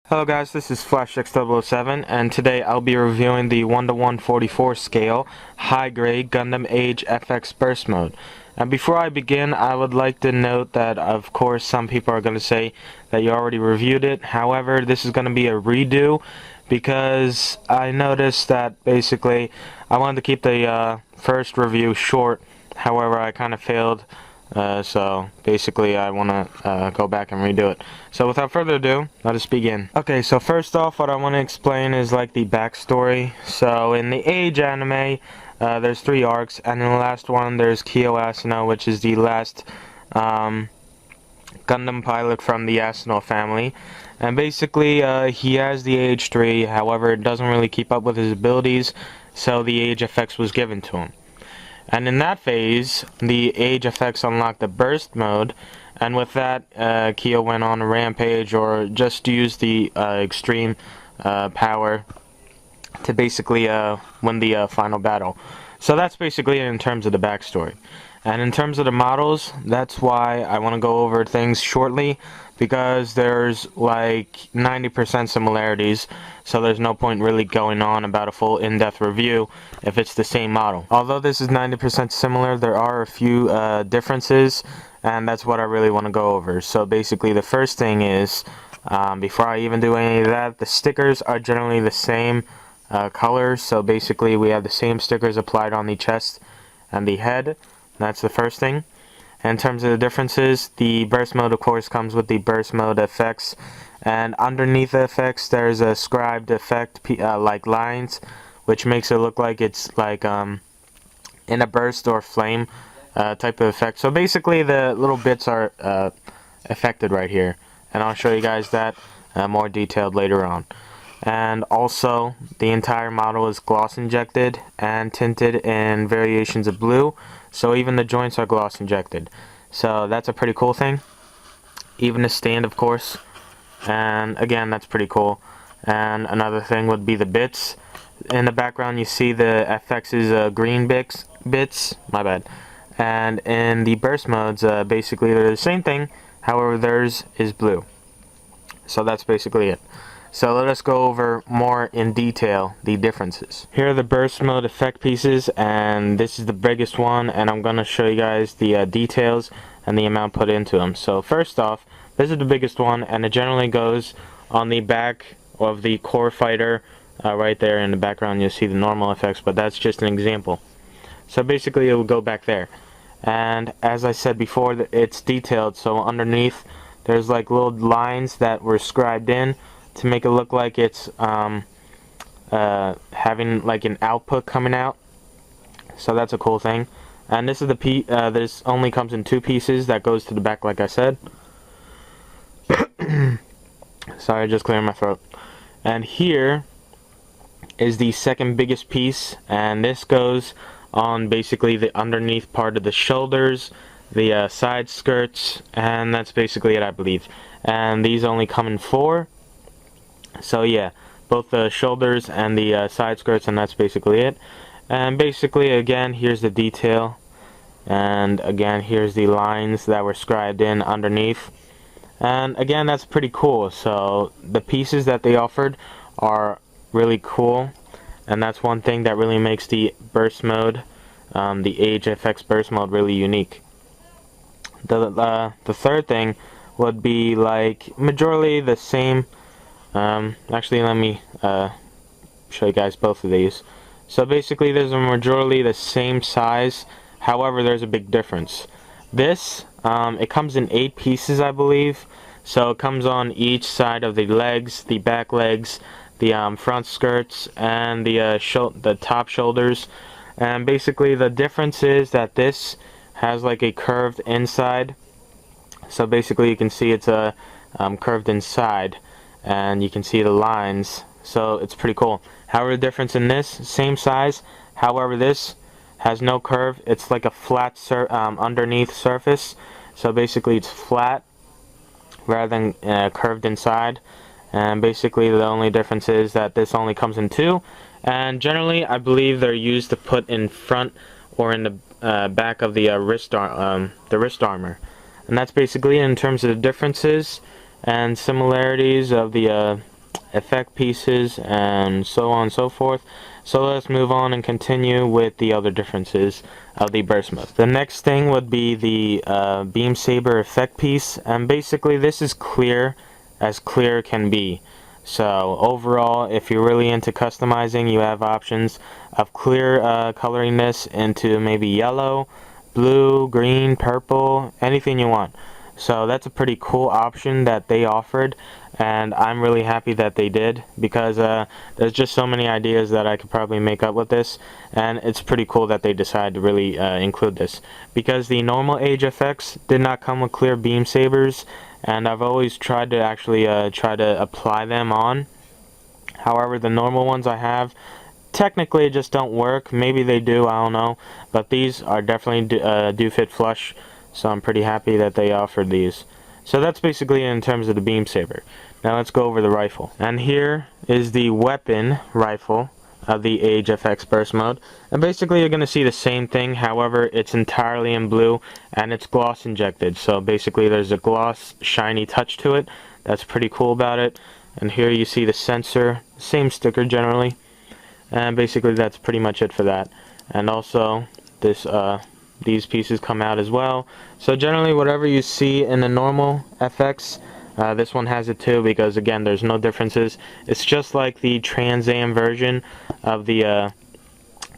Hello guys, this is FlashX007 and today I'll be reviewing the 1:144 scale high grade Gundam Age FX burst mode. And before I begin, I would like to note that of course some people are going to say that you already reviewed it. However, this is going to be a redo because I noticed that basically I wanted to keep the first review short. However, I kind of failed. So basically I want to go back and redo it. So without further ado, let us begin. Okay, so first off, what I want to explain is like the backstory. So in the Age anime, there's 3 arcs, and in the last one there's Kyo Asano, which is the last Gundam pilot from the Asano family. And basically he has the Age 3, however it doesn't really keep up with his abilities, so the Age effects was given to him. And in that phase, the Age effects unlocked the burst mode, and with that, Kyo went on a rampage or just used the extreme power to basically win the final battle. So that's basically it in terms of the backstory. And in terms of the models, that's why I want to go over things shortly, because there's like 90% similarities, so there's no point really going on about a full in-depth review if it's the same model. Although this is 90% similar, there are a few differences, and that's what I really want to go over. So basically the first thing is, before I even do any of that, the stickers are generally the same colors. So basically we have the same stickers applied on the chest and the head. That's the first thing. In terms of the differences, the burst mode of course comes with the burst mode effects, and underneath the effects there's a scribed effect like lines, which makes it look like it's like in a burst or flame type of effect. So basically the little bits are affected right here, and I'll show you guys that more detailed later on. And also the entire model is gloss injected and tinted in variations of blue, so even the joints are gloss injected. So that's a pretty cool thing. Even the stand of course, and again that's pretty cool. And another thing would be the bits. In the background you see the FX's green bits, my bad. And in the burst modes, basically they're the same thing, however theirs is blue. So that's basically it. So let us go over more in detail the differences. Here are the burst mode effect pieces, and this is the biggest one, and I'm going to show you guys the details and the amount put into them. So first off, this is the biggest one, and it generally goes on the back of the core fighter. Right there in the background you'll see the normal effects, but that's just an example. So basically it will go back there. And as I said before, it's detailed, so underneath there's like little lines that were scribed in to make it look like it's having like an output coming out. So that's a cool thing. And this is the this only comes in 2 pieces that goes to the back, like I said. Sorry, just clearing my throat. And here is the second biggest piece, and this goes on basically the underneath part of the shoulders, the side skirts, and that's basically it, I believe. And these only come in 4. So yeah, both the shoulders and the side skirts, and that's basically it. And basically again, here's the detail, and again here's the lines that were scribed in underneath. And again, that's pretty cool. So the pieces that they offered are really cool, and that's one thing that really makes the burst mode, the Age FX burst mode, really unique. The third thing would be like majorly the same. Actually, let me show you guys both of these. So basically there's a majorly the same size, however there's a big difference. This, it comes in 8 pieces, I believe. So it comes on each side of the legs, the back legs, the front skirts, and the top shoulders. And basically the difference is that this has like a curved inside. So basically you can see it's a curved inside, and you can see the lines, so it's pretty cool. However, the difference in this, same size, however this has no curve. It's like a flat underneath surface, so basically it's flat rather than curved inside. And basically the only difference is that this only comes in 2, and generally I believe they're used to put in front or in the back of the wrist armor. And that's basically it in terms of the differences and similarities of the effect pieces and so on and so forth. So let's move on and continue with the other differences of the burst mode. The next thing would be the beam saber effect piece, and basically this is clear as clear can be. So overall, if you're really into customizing, you have options of clear coloring this into maybe yellow, blue, green, purple, anything you want. So that's a pretty cool option that they offered, and I'm really happy that they did, because there's just so many ideas that I could probably make up with this, and it's pretty cool that they decided to really include this, because the normal age effects did not come with clear beam sabers, and I've always tried to actually try to apply them on. However, the normal ones I have technically just don't work. Maybe they do, I don't know, but these are definitely do fit flush. So I'm pretty happy that they offered these. So that's basically in terms of the beam saber. Now let's go over the rifle. And here is the weapon rifle of the Age FX burst mode. And basically you're going to see the same thing, however it's entirely in blue and it's gloss injected. So basically there's a gloss shiny touch to it. That's pretty cool about it. And here you see the sensor, same sticker generally. And basically that's pretty much it for that. And also this these pieces come out as well. So generally whatever you see in the normal FX, this one has it too, because again there's no differences. It's just like the Trans Am version of the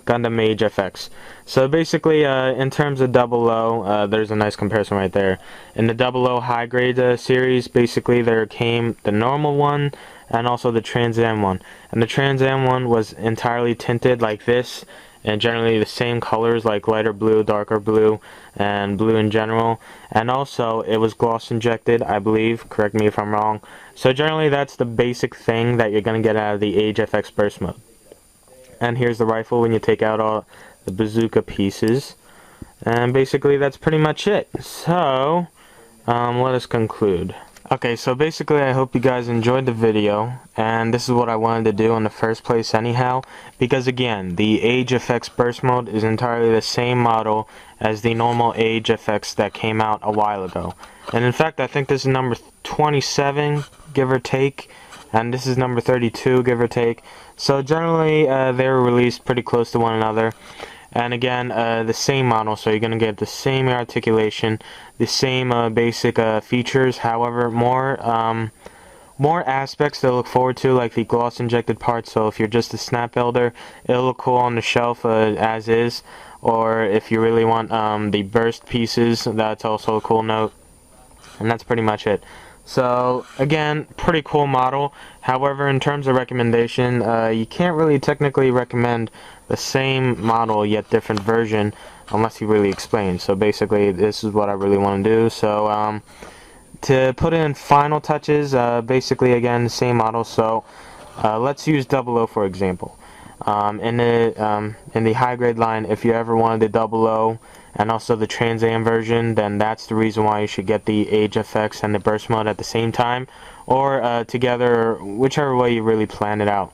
Gundam Age FX. So basically in terms of 00, there's a nice comparison right there. In the 00 high grade series, basically there came the normal one and also the Trans Am one. And the Trans Am one was entirely tinted like this, and generally the same colors like lighter blue, darker blue, and blue in general. And also it was gloss injected, I believe, correct me if I'm wrong. So generally that's the basic thing that you're going to get out of the Age FX burst mode. And here's the rifle when you take out all the bazooka pieces. And basically that's pretty much it. So let us conclude. Okay, so basically I hope you guys enjoyed the video, and this is what I wanted to do in the first place anyhow, because again, the Age FX burst mode is entirely the same model as the normal Age FX that came out a while ago. And in fact, I think this is number 27, give or take, and this is number 32, give or take. So generally, they were released pretty close to one another. And again, the same model, so you're going to get the same articulation, the same basic features, however, more aspects to look forward to, like the gloss injected parts. So if you're just a snap builder, it'll look cool on the shelf as is, or if you really want the burst pieces, that's also a cool note. And that's pretty much it. So again, pretty cool model. However, in terms of recommendation, you can't really technically recommend the same model yet different version unless you really explain. So basically this is what I really want to do. So to put in final touches, basically again same model. So let's use 00 for example. In the high grade line, if you ever wanted the 00 and also the Trans Am version, then that's the reason why you should get the Age FX and the burst mode at the same time, or together, whichever way you really plan it out.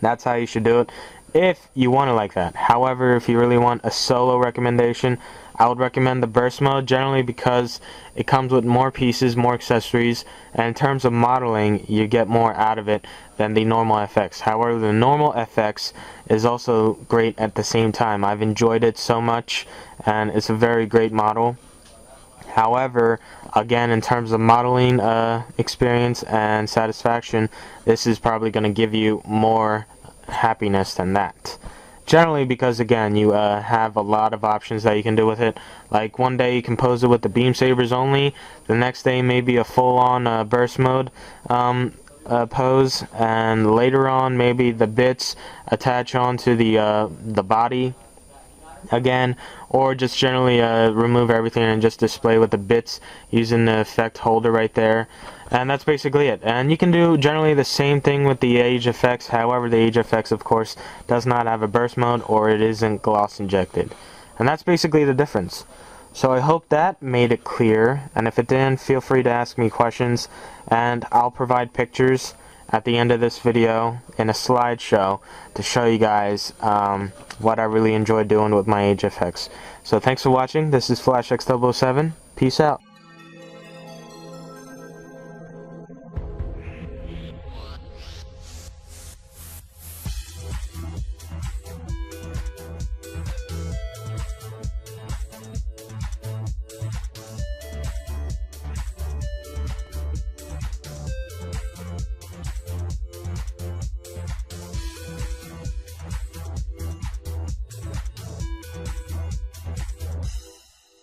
That's how you should do it if you want it like that. However, if you really want a solo recommendation, I would recommend the burst mode, generally because it comes with more pieces, more accessories, and in terms of modeling, you get more out of it than the normal FX. However, the normal FX is also great at the same time. I've enjoyed it so much, and it's a very great model. However, again, in terms of modeling experience and satisfaction, this is probably going to give you more happiness than that. Generally, because again, you have a lot of options that you can do with it. Like one day you can pose it with the beam sabers only, the next day maybe a full-on burst mode pose, and later on maybe the bits attach onto the body again, or just generally remove everything and just display with the bits using the effect holder right there. And that's basically it. And you can do generally the same thing with the Age FX. However, the Age FX of course does not have a burst mode, or it isn't gloss injected, and that's basically the difference. So I hope that made it clear, and if it didn't, feel free to ask me questions, and I'll provide pictures at the end of this video in a slideshow to show you guys what I really enjoy doing with my Age FX. So thanks for watching. This is FlashX007. Peace out.